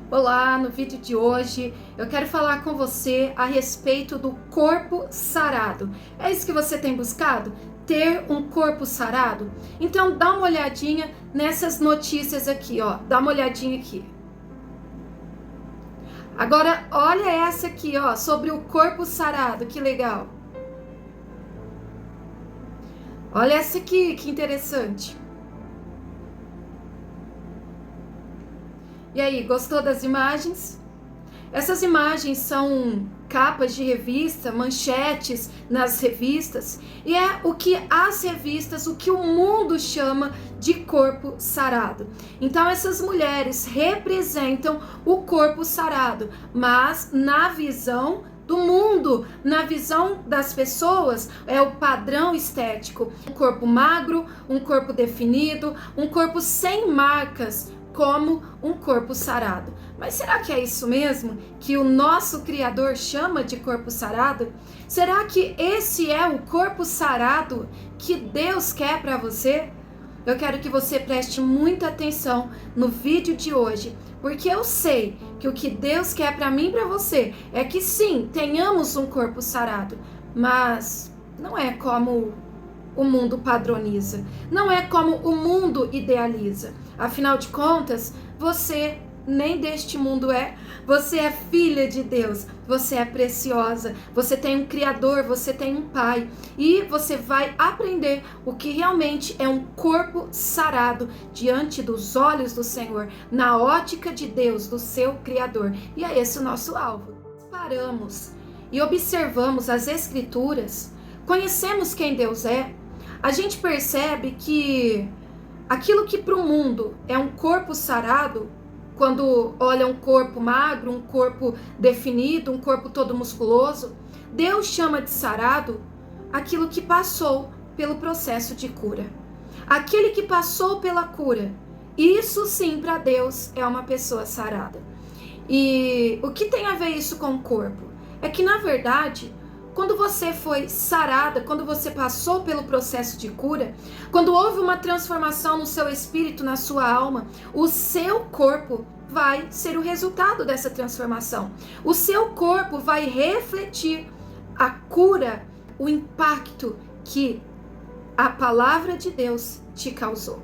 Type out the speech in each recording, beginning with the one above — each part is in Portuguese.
Olá, no vídeo de hoje eu quero falar com você a respeito do corpo sarado. É isso que você tem buscado? Ter um corpo sarado? Então dá uma olhadinha nessas notícias aqui, ó. Dá uma olhadinha aqui. Agora olha essa aqui, ó, sobre o corpo sarado, que legal. Olha essa aqui, que interessante. E aí, gostou das imagens? Essas imagens são capas de revista, manchetes nas revistas, e é o que as revistas, o que o mundo chama de corpo sarado. Então essas mulheres representam o corpo sarado, mas na visão do mundo, na visão das pessoas, é o padrão estético. Um corpo magro, um corpo definido, um corpo sem marcas, como um corpo sarado. Mas será que é isso mesmo que o nosso Criador chama de corpo sarado? Será que esse é o corpo sarado que Deus quer para você? Eu quero que você preste muita atenção no vídeo de hoje, porque eu sei que o que Deus quer para mim e para você é que sim, tenhamos um corpo sarado, mas não é como o mundo padroniza, não é como o mundo idealiza. Afinal de contas, você nem deste mundo é, você é filha de Deus, você é preciosa, você tem um Criador, você tem um Pai, e você vai aprender o que realmente é um corpo sarado diante dos olhos do Senhor, na ótica de Deus, do seu Criador, e é esse o nosso alvo. Paramos e observamos as Escrituras, conhecemos quem Deus é, a gente percebe que aquilo que para o mundo é um corpo sarado, quando olha um corpo magro, um corpo definido, um corpo todo musculoso, Deus chama de sarado aquilo que passou pelo processo de cura. Aquele que passou pela cura, isso sim para Deus é uma pessoa sarada. E o que tem a ver isso com o corpo? É que na verdade, quando você foi sarada, quando você passou pelo processo de cura, quando houve uma transformação no seu espírito, na sua alma, o seu corpo vai ser o resultado dessa transformação. O seu corpo vai refletir a cura, o impacto que a palavra de Deus te causou.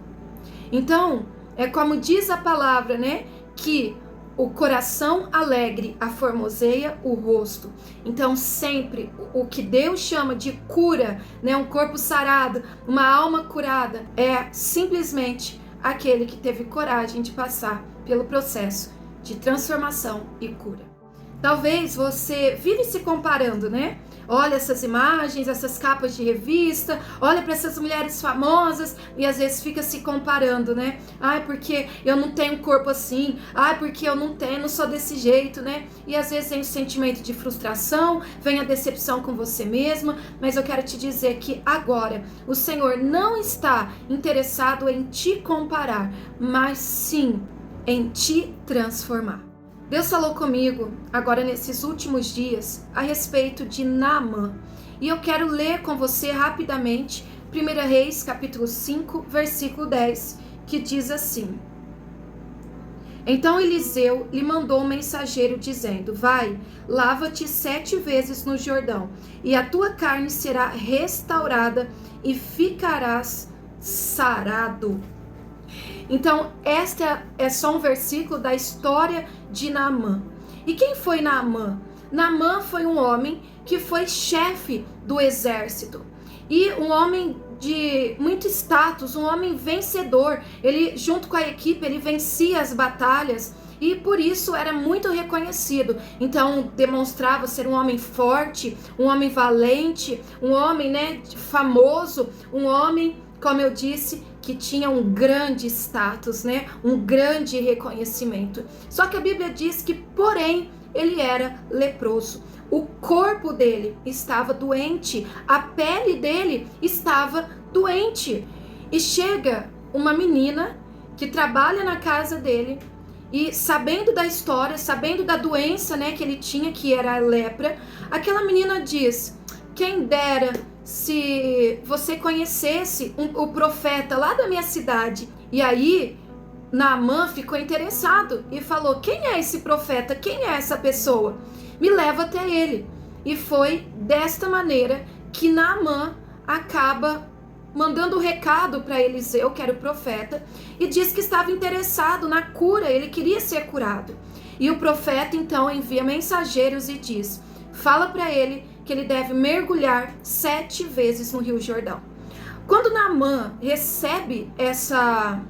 Então, é como diz a palavra, né? Que o coração alegre aformoseia o rosto. Então sempre o que Deus chama de cura, né, um corpo sarado, uma alma curada, é simplesmente aquele que teve coragem de passar pelo processo de transformação e cura. Talvez você vive se comparando, né? Olha essas imagens, essas capas de revista, olha para essas mulheres famosas e às vezes fica se comparando, né? Ai, porque eu não tenho um corpo assim, ai, porque eu não sou desse jeito, né? E às vezes vem o sentimento de frustração, vem a decepção com você mesma, mas eu quero te dizer que agora o Senhor não está interessado em te comparar, mas sim em te transformar. Deus falou comigo agora nesses últimos dias a respeito de Naamã. E eu quero ler com você rapidamente 1 Reis capítulo 5, versículo 10, que diz assim: Então Eliseu lhe mandou um mensageiro dizendo: Vai, lava-te 7 vezes no Jordão, e a tua carne será restaurada e ficarás sarado. Então, esta é só um versículo da história de Naamã. E quem foi Naamã? Naamã foi um homem que foi chefe do exército. E um homem de muito status, um homem vencedor. Ele, junto com a equipe, ele vencia as batalhas e por isso era muito reconhecido. Então, demonstrava ser um homem forte, um homem valente, um homem, né, famoso, um homem, como eu disse, que tinha um grande status, né? Um grande reconhecimento. Só que a Bíblia diz que, porém, ele era leproso. O corpo dele estava doente, a pele dele estava doente. E chega uma menina que trabalha na casa dele e, sabendo da história, sabendo da doença, né, que ele tinha, que era a lepra, aquela menina diz: quem dera se você conhecesse o profeta lá da minha cidade. E aí Naamã ficou interessado e falou: quem é esse profeta? Quem é essa pessoa? Me leva até ele. E foi desta maneira que Naamã acaba mandando um recado para Eliseu, que era o profeta, e diz que estava interessado na cura, ele queria ser curado. E o profeta então envia mensageiros e diz: fala para ele que ele deve mergulhar 7 vezes no Rio Jordão. Quando Naamã recebe essa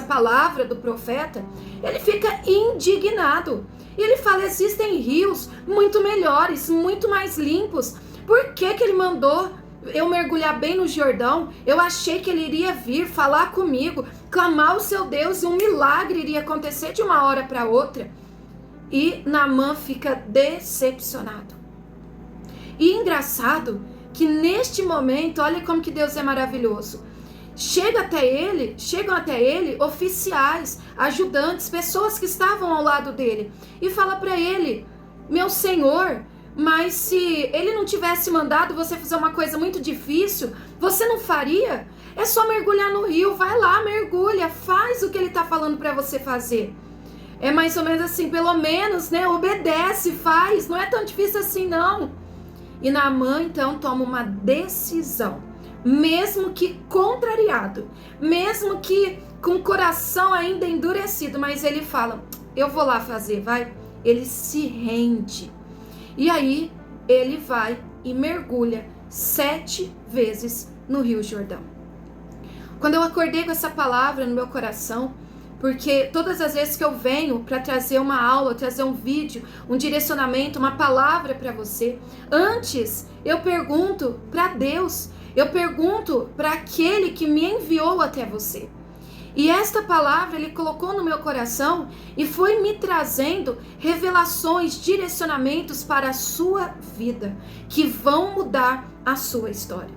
palavra do profeta, ele fica indignado. E ele fala: existem rios muito melhores, muito mais limpos. Por que ele mandou eu mergulhar bem no Jordão? Eu achei que ele iria vir falar comigo, clamar o seu Deus e um milagre iria acontecer de uma hora para outra. E Naamã fica decepcionado. E engraçado que neste momento, olha como que Deus é maravilhoso. Chegam até ele oficiais, ajudantes, pessoas que estavam ao lado dele. E fala para ele: meu senhor, mas se ele não tivesse mandado você fazer uma coisa muito difícil, você não faria? É só mergulhar no rio, vai lá, mergulha, faz o que ele está falando para você fazer. É mais ou menos assim, pelo menos, né? Obedece, faz, não é tão difícil assim não. E Naamã então toma uma decisão, mesmo que contrariado, mesmo que com o coração ainda endurecido, mas ele fala: eu vou lá fazer, vai. Ele se rende. E aí ele vai e mergulha 7 vezes no Rio Jordão. Quando eu acordei com essa palavra no meu coração, porque todas as vezes que eu venho para trazer uma aula, trazer um vídeo, um direcionamento, uma palavra para você, antes eu pergunto para Deus, eu pergunto para aquele que me enviou até você. E esta palavra ele colocou no meu coração e foi me trazendo revelações, direcionamentos para a sua vida, que vão mudar a sua história.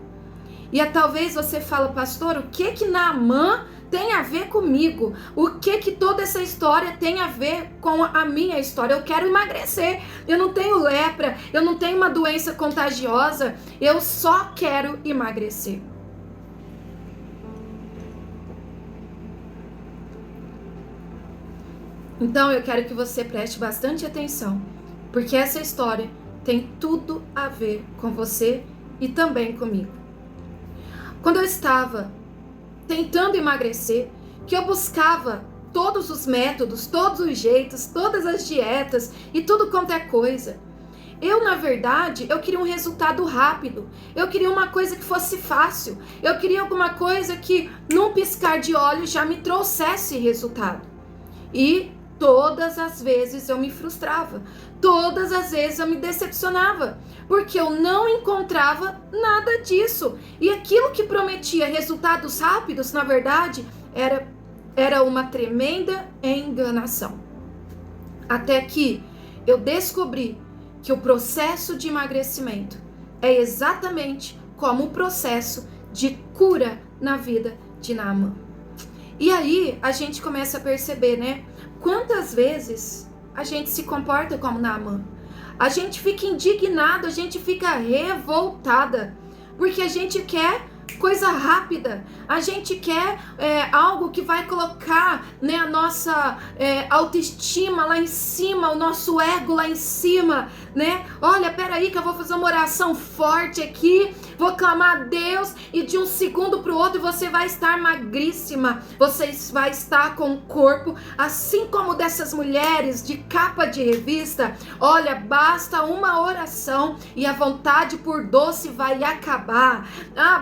E talvez você fale: pastor, o que Naamã tem a ver comigo? O que toda essa história tem a ver com a minha história? Eu quero emagrecer, eu não tenho lepra, eu não tenho uma doença contagiosa, eu só quero emagrecer. Então eu quero que você preste bastante atenção, porque essa história tem tudo a ver com você e também comigo. Quando eu estava tentando emagrecer, que eu buscava todos os métodos, todos os jeitos, todas as dietas e tudo quanto é coisa, na verdade, eu queria um resultado rápido, eu queria uma coisa que fosse fácil, eu queria alguma coisa que num piscar de olhos já me trouxesse resultado. E todas as vezes eu me frustrava, todas as vezes eu me decepcionava, porque eu não encontrava nada disso. E aquilo que prometia resultados rápidos, na verdade, era uma tremenda enganação. Até que eu descobri que o processo de emagrecimento é exatamente como o processo de cura na vida de Naamã. E aí a gente começa a perceber, né? Quantas vezes a gente se comporta como Naamã? A gente fica indignado, a gente fica revoltada, porque a gente quer coisa rápida, a gente quer algo que vai colocar, né, a nossa autoestima lá em cima, o nosso ego lá em cima, né? Olha, peraí que eu vou fazer uma oração forte aqui, vou clamar a Deus e de um segundo para o outro você vai estar magríssima, você vai estar com o corpo assim como dessas mulheres de capa de revista. Olha, basta uma oração e a vontade por doce vai acabar.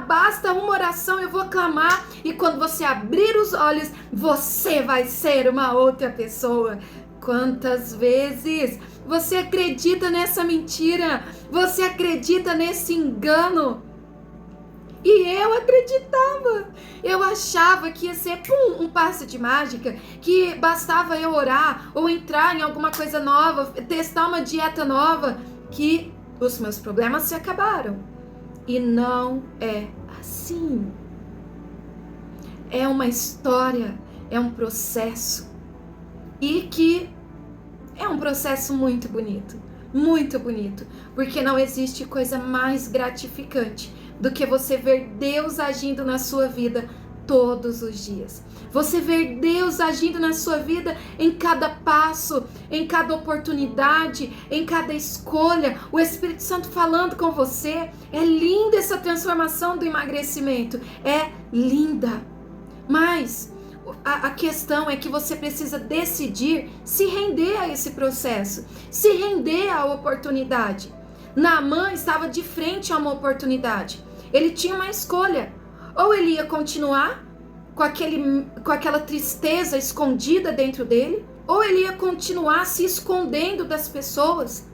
Basta uma oração, eu vou clamar e quando você abrir os olhos, você vai ser uma outra pessoa. Quantas vezes você acredita nessa mentira? Você acredita nesse engano? E eu acreditava. Eu achava que ia ser um passe de mágica, que bastava eu orar ou entrar em alguma coisa nova, testar uma dieta nova, que os meus problemas se acabaram. E não é assim. É uma história, é um processo. E que é um processo muito bonito, porque não existe coisa mais gratificante do que você ver Deus agindo na sua vida todos os dias. Você ver Deus agindo na sua vida em cada passo, em cada oportunidade, em cada escolha. O Espírito Santo falando com você. É linda essa transformação do emagrecimento. É linda. Mas a questão é que você precisa decidir se render a esse processo, se render à oportunidade. Naamã estava de frente a uma oportunidade. Ele tinha uma escolha. Ou ele ia continuar com aquela tristeza escondida dentro dele, ou ele ia continuar se escondendo das pessoas.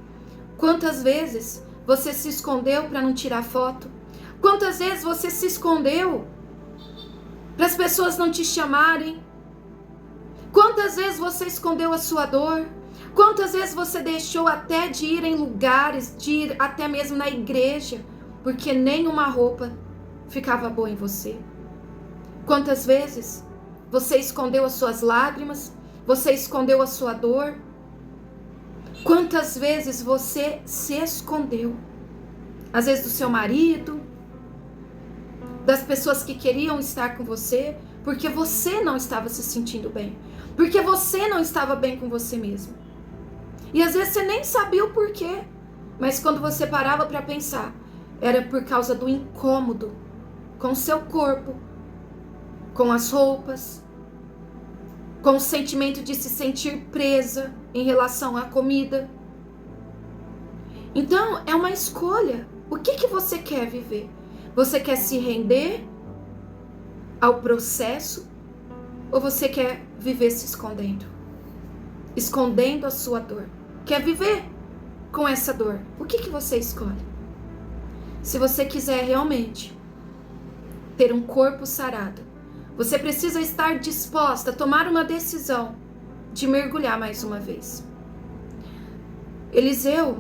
Quantas vezes você se escondeu para não tirar foto? Quantas vezes você se escondeu para as pessoas não te chamarem? Quantas vezes você escondeu a sua dor? Quantas vezes você deixou até de ir em lugares, de ir até mesmo na igreja, porque nenhuma roupa ficava boa em você? Quantas vezes você escondeu as suas lágrimas? Você escondeu a sua dor? Quantas vezes você se escondeu? Às vezes do seu marido, das pessoas que queriam estar com você, porque você não estava se sentindo bem, porque você não estava bem com você mesmo. E às vezes você nem sabia o porquê, mas quando você parava para pensar, era por causa do incômodo com o seu corpo, com as roupas, com o sentimento de se sentir presa em relação à comida. Então, é uma escolha. O que você quer viver? Você quer se render ao processo ou você quer viver se escondendo? Escondendo a sua dor. Quer viver com essa dor? O que você escolhe? Se você quiser realmente ter um corpo sarado, você precisa estar disposta a tomar uma decisão de mergulhar mais uma vez. Eliseu,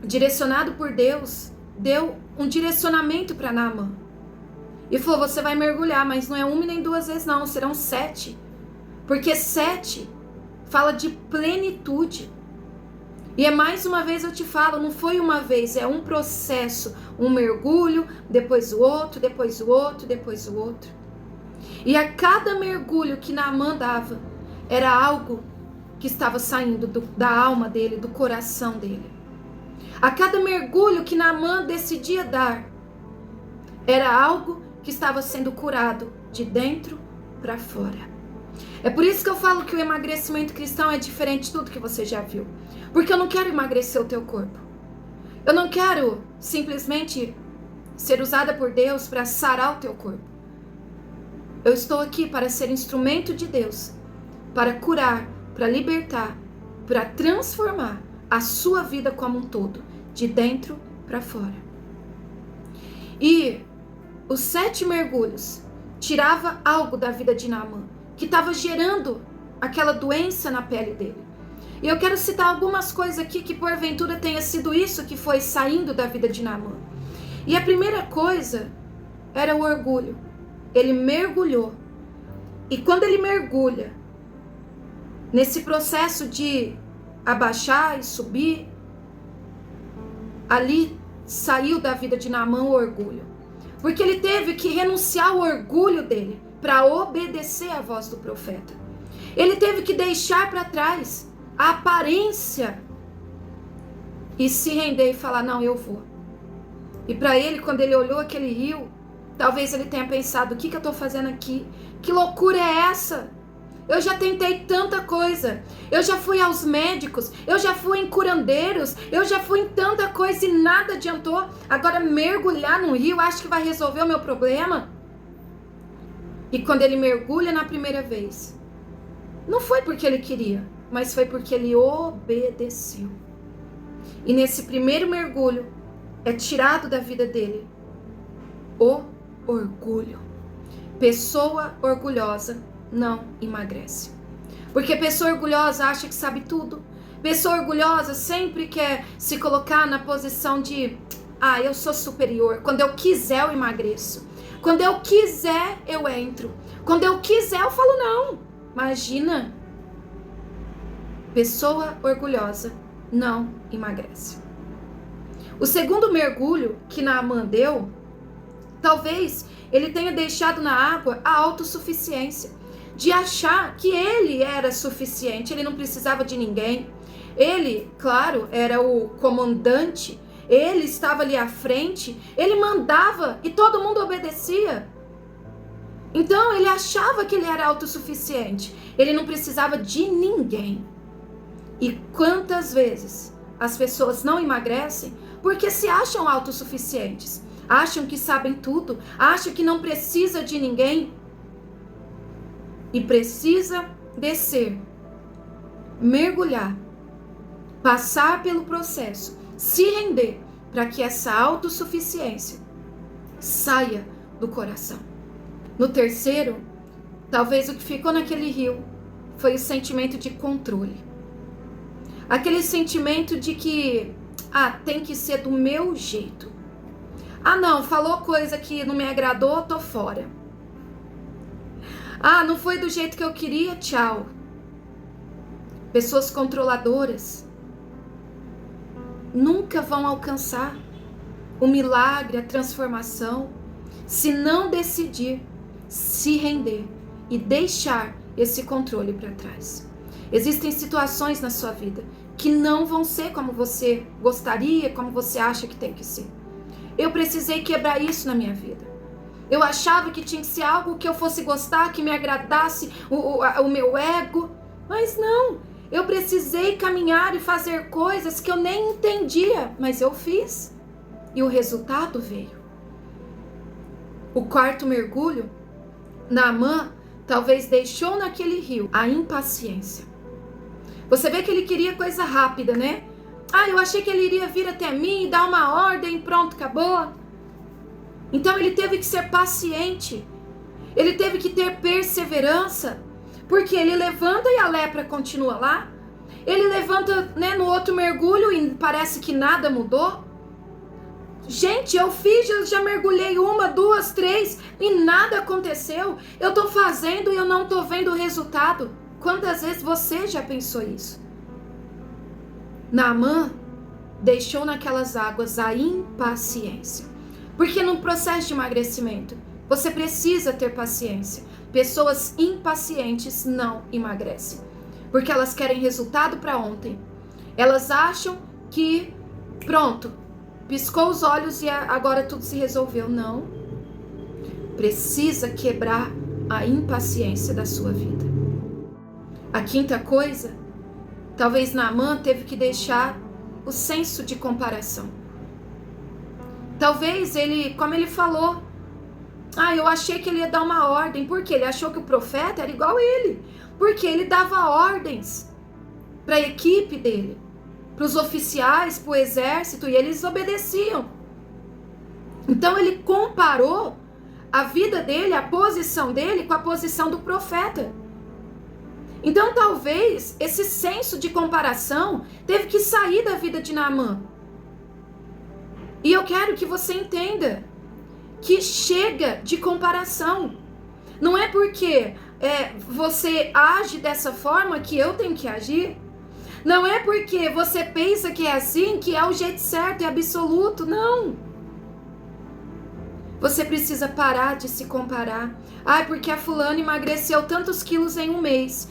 direcionado por Deus, deu um direcionamento para Naamã. E falou, você vai mergulhar, mas não é uma nem duas vezes não, serão 7. Porque 7 fala de plenitude. E é mais uma vez eu te falo, não foi uma vez, é um processo. Um mergulho, depois o outro, depois o outro, depois o outro. E a cada mergulho que Naamã dava, era algo que estava saindo da alma dele, do coração dele. A cada mergulho que Naamã decidia dar, era algo que estava sendo curado de dentro para fora. É por isso que eu falo que o emagrecimento cristão é diferente de tudo que você já viu. Porque eu não quero emagrecer o teu corpo. Eu não quero simplesmente ser usada por Deus para sarar o teu corpo. Eu estou aqui para ser instrumento de Deus, para curar, para libertar, para transformar a sua vida como um todo, de dentro para fora. E os 7 mergulhos tirava algo da vida de Naamã, que estava gerando aquela doença na pele dele. E eu quero citar algumas coisas aqui que porventura tenha sido isso que foi saindo da vida de Naamã. E a primeira coisa era o orgulho. Ele mergulhou. E quando ele mergulha, nesse processo de abaixar e subir, ali saiu da vida de Naamã o orgulho. Porque ele teve que renunciar ao orgulho dele para obedecer à voz do profeta. Ele teve que deixar para trás a aparência e se render e falar, não, eu vou. E para ele, quando ele olhou aquele rio, talvez ele tenha pensado, o que eu estou fazendo aqui? Que loucura é essa? Eu já tentei tanta coisa, eu já fui aos médicos, eu já fui em curandeiros, eu já fui em tanta coisa e nada adiantou. Agora mergulhar no rio, acho que vai resolver o meu problema? E quando ele mergulha na primeira vez, não foi porque ele queria, mas foi porque ele obedeceu. E nesse primeiro mergulho, é tirado da vida dele o orgulho. Pessoa orgulhosa não emagrece. Porque pessoa orgulhosa acha que sabe tudo. Pessoa orgulhosa sempre quer se colocar na posição de eu sou superior. Quando eu quiser eu emagreço. Quando eu quiser eu entro. Quando eu quiser eu falo não. Imagina. Pessoa orgulhosa não emagrece. O segundo mergulho que Naamã deu Talvez ele tenha deixado na água a autossuficiência, de achar que ele era suficiente, ele não precisava de ninguém. Ele, claro, era o comandante, ele estava ali à frente, ele mandava e todo mundo obedecia. Então ele achava que ele era autossuficiente, ele não precisava de ninguém. E quantas vezes as pessoas não emagrecem porque se acham autossuficientes, acham que sabem tudo, acham que não precisa de ninguém. E precisa descer, mergulhar, passar pelo processo, se render para que essa autossuficiência saia do coração. No terceiro, talvez o que ficou naquele rio foi o sentimento de controle. Aquele sentimento de que, tem que ser do meu jeito. Não, falou coisa que não me agradou, tô fora. Não foi do jeito que eu queria, tchau. Pessoas controladoras nunca vão alcançar o milagre, a transformação, se não decidir se render e deixar esse controle para trás. Existem situações na sua vida que não vão ser como você gostaria, como você acha que tem que ser. Eu precisei quebrar isso na minha vida. Eu achava que tinha que ser algo que eu fosse gostar, que me agradasse o meu ego, mas não. Eu precisei caminhar e fazer coisas que eu nem entendia, mas eu fiz. E o resultado veio. O quarto mergulho, Naamã talvez deixou naquele rio a impaciência. Você vê que ele queria coisa rápida, né? Eu achei que ele iria vir até mim, dar uma ordem, pronto, acabou. Então ele teve que ser paciente. Ele teve que ter perseverança. Porque ele levanta e a lepra continua lá. Ele levanta, no outro mergulho e parece que nada mudou. Gente, eu já mergulhei 1, 2, 3 e nada aconteceu. Eu tô fazendo e eu não tô vendo o resultado. Quantas vezes você já pensou isso? Naamã deixou naquelas águas a impaciência. Porque no processo de emagrecimento, você precisa ter paciência. Pessoas impacientes não emagrecem. Porque elas querem resultado para ontem. Elas acham que, pronto, piscou os olhos e agora tudo se resolveu. Não. Precisa quebrar a impaciência da sua vida. A quinta coisa, talvez Naamã teve que deixar o senso de comparação. Talvez ele, como ele falou, eu achei que ele ia dar uma ordem. Por quê? Ele achou que o profeta era igual a ele. Porque ele dava ordens para a equipe dele, para os oficiais, para o exército, e eles obedeciam. Então ele comparou a vida dele, a posição dele, com a posição do profeta. Então talvez esse senso de comparação teve que sair da vida de Naamã. E eu quero que você entenda que chega de comparação. Não é porque você age dessa forma que eu tenho que agir. Não é porque você pensa que é assim que é o jeito certo e absoluto. Não. Você precisa parar de se comparar. Porque a fulana emagreceu tantos quilos em um mês.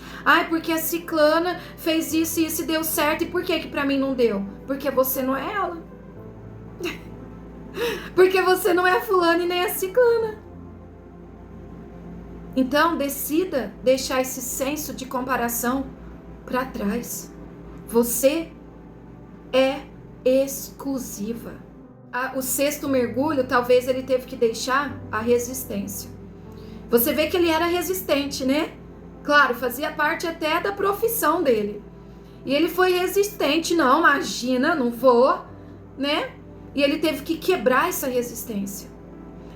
Porque a ciclana fez isso e isso e deu certo. E por que pra mim não deu? Porque você não é ela. Porque você não é a fulana e nem a ciclana. Então decida deixar esse senso de comparação para trás. Você é exclusiva. O sexto mergulho, talvez ele teve que deixar a resistência. Você vê que ele era resistente, né? Claro, fazia parte até da profissão dele. E ele foi resistente. Não, imagina, não vou, né? E ele teve que quebrar essa resistência.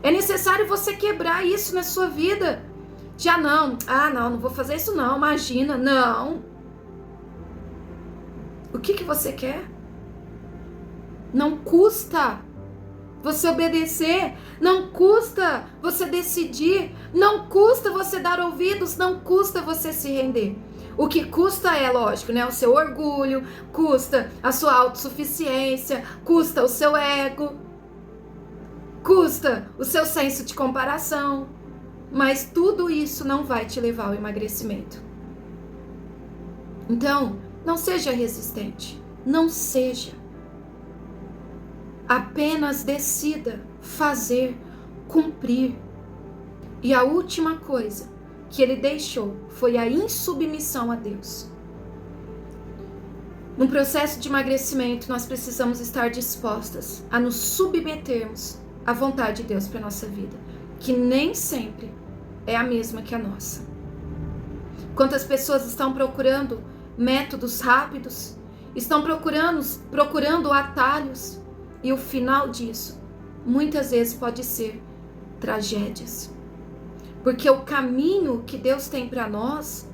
É necessário você quebrar isso na sua vida. Já não vou fazer isso não, imagina, não. O que você quer? Não custa você obedecer, não custa você decidir, não custa você dar ouvidos, não custa você se render. O que custa é, lógico, o seu orgulho, custa a sua autossuficiência, custa o seu ego. custa o seu senso de comparação, mas tudo isso não vai te levar ao emagrecimento. Então, não seja resistente, não seja. Apenas decida fazer, cumprir. E a última coisa que ele deixou foi a insubmissão a Deus. No processo de emagrecimento, nós precisamos estar dispostas a nos submetermos à vontade de Deus para a nossa vida, que nem sempre é a mesma que a nossa. Quantas pessoas estão procurando métodos rápidos, estão procurando atalhos, e o final disso, muitas vezes pode ser tragédias. Porque o caminho que Deus tem para nós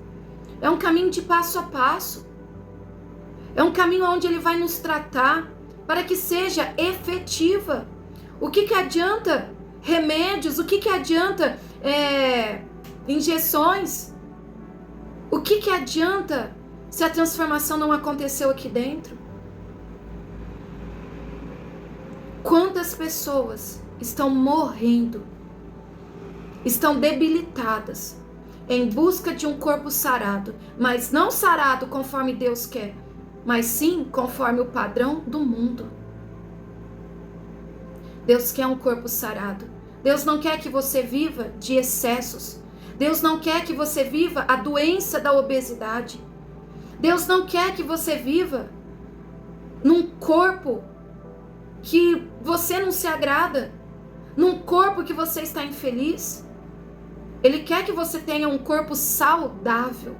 é um caminho de passo a passo. É um caminho onde Ele vai nos tratar para que seja efetiva. O que adianta remédios? O que adianta injeções? O que adianta se a transformação não aconteceu aqui dentro? Quantas pessoas estão morrendo, estão debilitadas, em busca de um corpo sarado, mas não sarado conforme Deus quer, mas sim conforme o padrão do mundo. Deus quer um corpo sarado. Deus não quer que você viva de excessos. Deus não quer que você viva a doença da obesidade. Deus não quer que você viva num corpo que você não se agrada, num corpo que você está infeliz. Ele quer que você tenha um corpo saudável.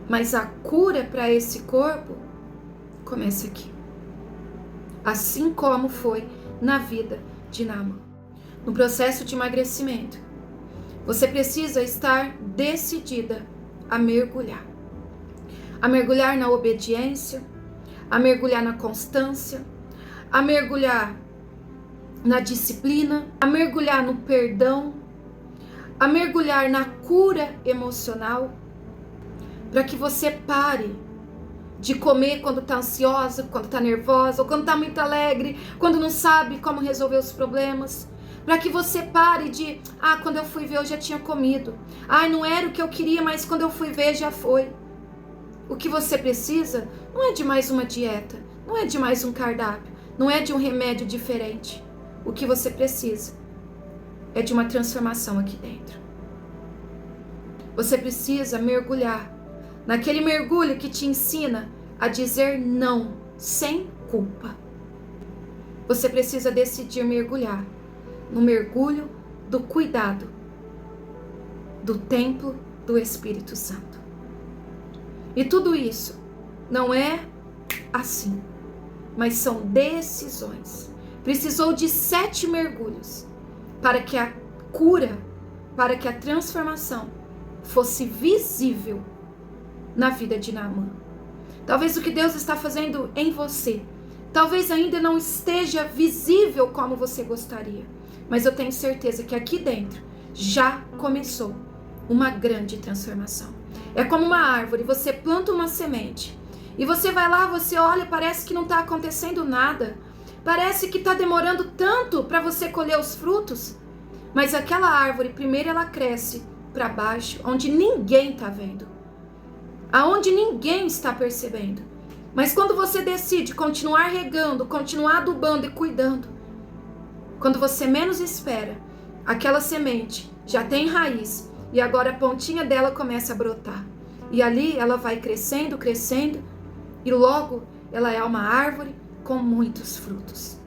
Mas a cura para esse corpo começa aqui. Assim como foi na vida de Naamã. No processo de emagrecimento, você precisa estar decidida a mergulhar. A mergulhar na obediência, a mergulhar na constância, a mergulhar na disciplina, a mergulhar no perdão, a mergulhar na cura emocional, para que você pare de comer quando está ansiosa, quando está nervosa, ou quando está muito alegre, quando não sabe como resolver os problemas, para que você pare de, quando eu fui ver eu já tinha comido, não era o que eu queria, mas quando eu fui ver já foi. O que você precisa não é de mais uma dieta, não é de mais um cardápio, não é de um remédio diferente. O que você precisa é de uma transformação aqui dentro. Você precisa mergulhar naquele mergulho que te ensina a dizer não sem culpa. Você precisa decidir mergulhar no mergulho do cuidado do templo do Espírito Santo. E tudo isso não é assim, mas são decisões. Precisou de 7 mergulhos para que a cura, para que a transformação fosse visível na vida de Naamã. Talvez o que Deus está fazendo em você, talvez ainda não esteja visível como você gostaria, mas eu tenho certeza que aqui dentro já começou uma grande transformação. É como uma árvore, você planta uma semente e você vai lá, você olha, parece que não está acontecendo nada, parece que está demorando tanto para você colher os frutos, mas aquela árvore, primeiro ela cresce para baixo, onde ninguém está vendo, aonde ninguém está percebendo, mas quando você decide continuar regando, continuar adubando e cuidando, quando você menos espera, aquela semente já tem raiz e agora a pontinha dela começa a brotar. E ali ela vai crescendo, crescendo e logo ela é uma árvore com muitos frutos.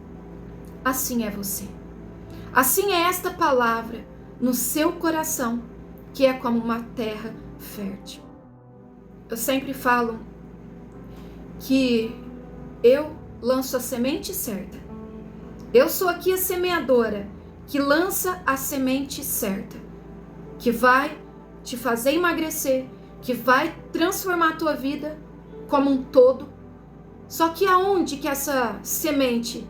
Assim é você. Assim é esta palavra no seu coração, que é como uma terra fértil. Eu sempre falo que eu lanço a semente certa. Eu sou aqui a semeadora que lança a semente certa, que vai te fazer emagrecer, que vai transformar a tua vida como um todo. Só que aonde que essa semente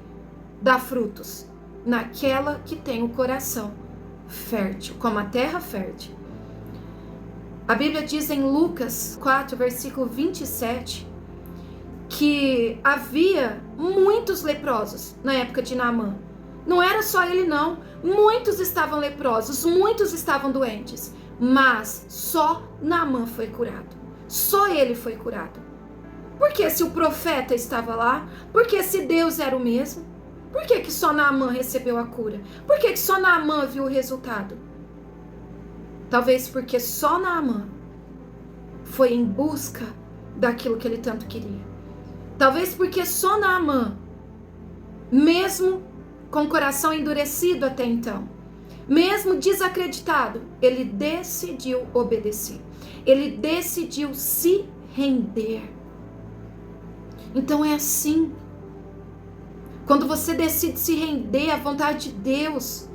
dá frutos? Naquela que tem o coração fértil, como a terra fértil. A Bíblia diz em Lucas 4, versículo 27, que havia muitos leprosos na época de Naamã. Não era só ele não, muitos estavam leprosos, muitos estavam doentes, mas só Naamã foi curado, só ele foi curado. Porque se o profeta estava lá, porque se Deus era o mesmo, por que só Naamã recebeu a cura? Por que só Naamã viu o resultado? Talvez porque só Naamã foi em busca daquilo que ele tanto queria. Talvez porque só Naamã, mesmo com o coração endurecido até então, mesmo desacreditado, ele decidiu obedecer. Ele decidiu se render. Então é assim. Quando você decide se render à vontade de Deus,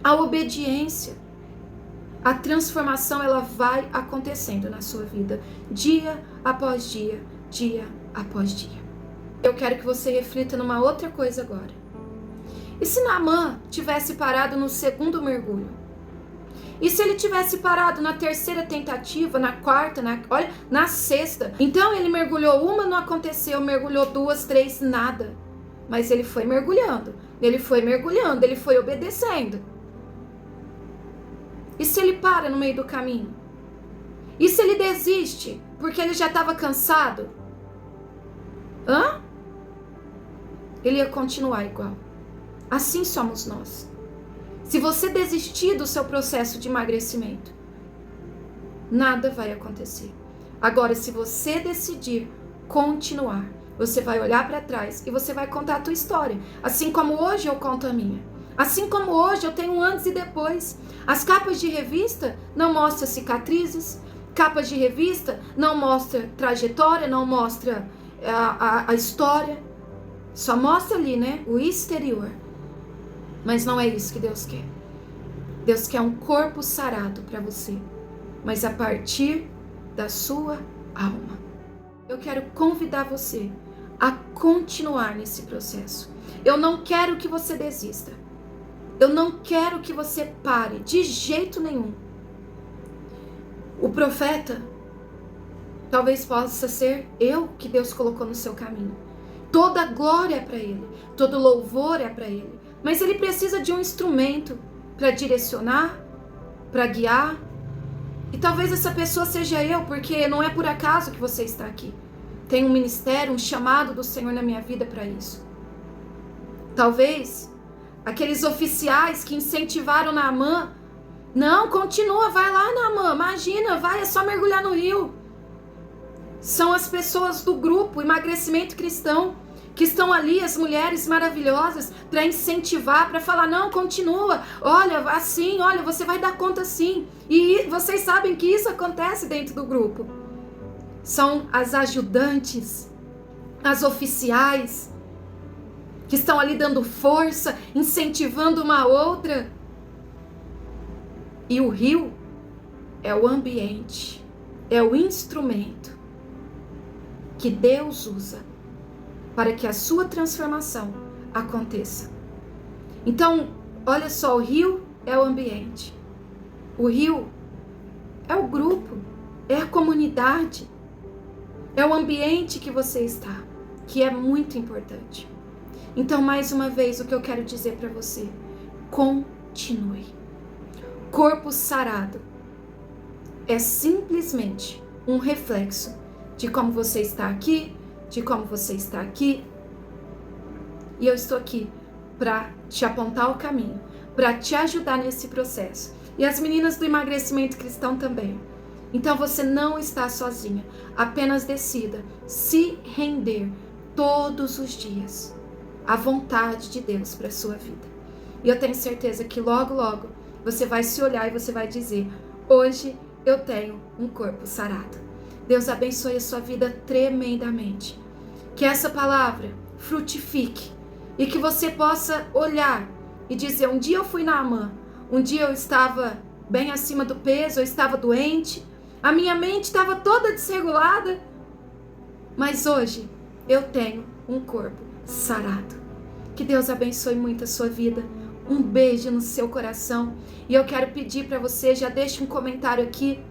à obediência, a transformação ela vai acontecendo na sua vida, dia após dia, dia após dia. Eu quero que você reflita numa outra coisa agora. E se Naamã tivesse parado no segundo mergulho? E se ele tivesse parado na terceira tentativa, na quarta, na sexta? Então ele mergulhou uma, não aconteceu, mergulhou duas, três, nada. Mas ele foi mergulhando, ele foi obedecendo. E se ele para no meio do caminho? E se ele desiste porque ele já estava cansado? Ele ia continuar igual. Assim somos nós. Se você desistir do seu processo de emagrecimento, nada vai acontecer. Agora, se você decidir continuar, você vai olhar para trás e você vai contar a tua história. Assim como hoje eu conto a minha. Assim como hoje eu tenho um antes e depois. As capas de revista não mostram cicatrizes. Capas de revista não mostram trajetória, não mostra a história. Só mostra ali, né? O exterior. Mas não é isso que Deus quer. Deus quer um corpo sarado para você. Mas a partir da sua alma. Eu quero convidar você a continuar nesse processo. Eu não quero que você desista. Eu não quero que você pare de jeito nenhum. O profeta talvez possa ser eu que Deus colocou no seu caminho. Toda glória é para ele, todo louvor é para ele. Mas ele precisa de um instrumento para direcionar, para guiar. E talvez essa pessoa seja eu, porque não é por acaso que você está aqui. Tem um ministério, um chamado do Senhor na minha vida para isso. Talvez aqueles oficiais que incentivaram Naamã, não, continua, vai lá Naamã, imagina, vai, é só mergulhar no rio. São as pessoas do grupo Emagrecimento Cristão, que estão ali, as mulheres maravilhosas, para incentivar, para falar, não, continua, olha, assim, olha, você vai dar conta sim. E vocês sabem que isso acontece dentro do grupo. São as ajudantes, as oficiais, que estão ali dando força, incentivando uma outra. E o rio é o ambiente, é o instrumento que Deus usa para que a sua transformação aconteça. Então, olha só, o rio é o ambiente. O rio é o grupo, é a comunidade, é o ambiente que você está, que é muito importante. Então, mais uma vez, o que eu quero dizer para você, continue. Corpo sarado é simplesmente um reflexo de como você está aqui, de como você está aqui. E eu estou aqui para te apontar o caminho, para te ajudar nesse processo. E as meninas do Emagrecimento Cristão também. Então você não está sozinha. Apenas decida se render todos os dias à vontade de Deus para a sua vida. E eu tenho certeza que logo, logo, você vai se olhar e você vai dizer, hoje eu tenho um corpo sarado. Deus abençoe a sua vida tremendamente. Que essa palavra frutifique e que você possa olhar e dizer, um dia eu fui Naamã, um dia eu estava bem acima do peso, eu estava doente, a minha mente estava toda desregulada, mas hoje eu tenho um corpo sarado. Que Deus abençoe muito a sua vida. Um beijo no seu coração. E eu quero pedir para você, já deixe um comentário aqui,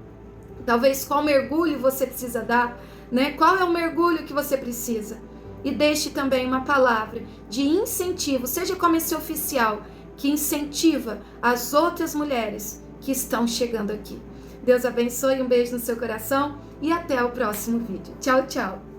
Talvez qual mergulho você precisa dar, né? Qual é o mergulho que você precisa? E deixe também uma palavra de incentivo, seja como esse oficial que incentiva as outras mulheres que estão chegando aqui. Deus abençoe, um beijo no seu coração e até o próximo vídeo. Tchau, tchau!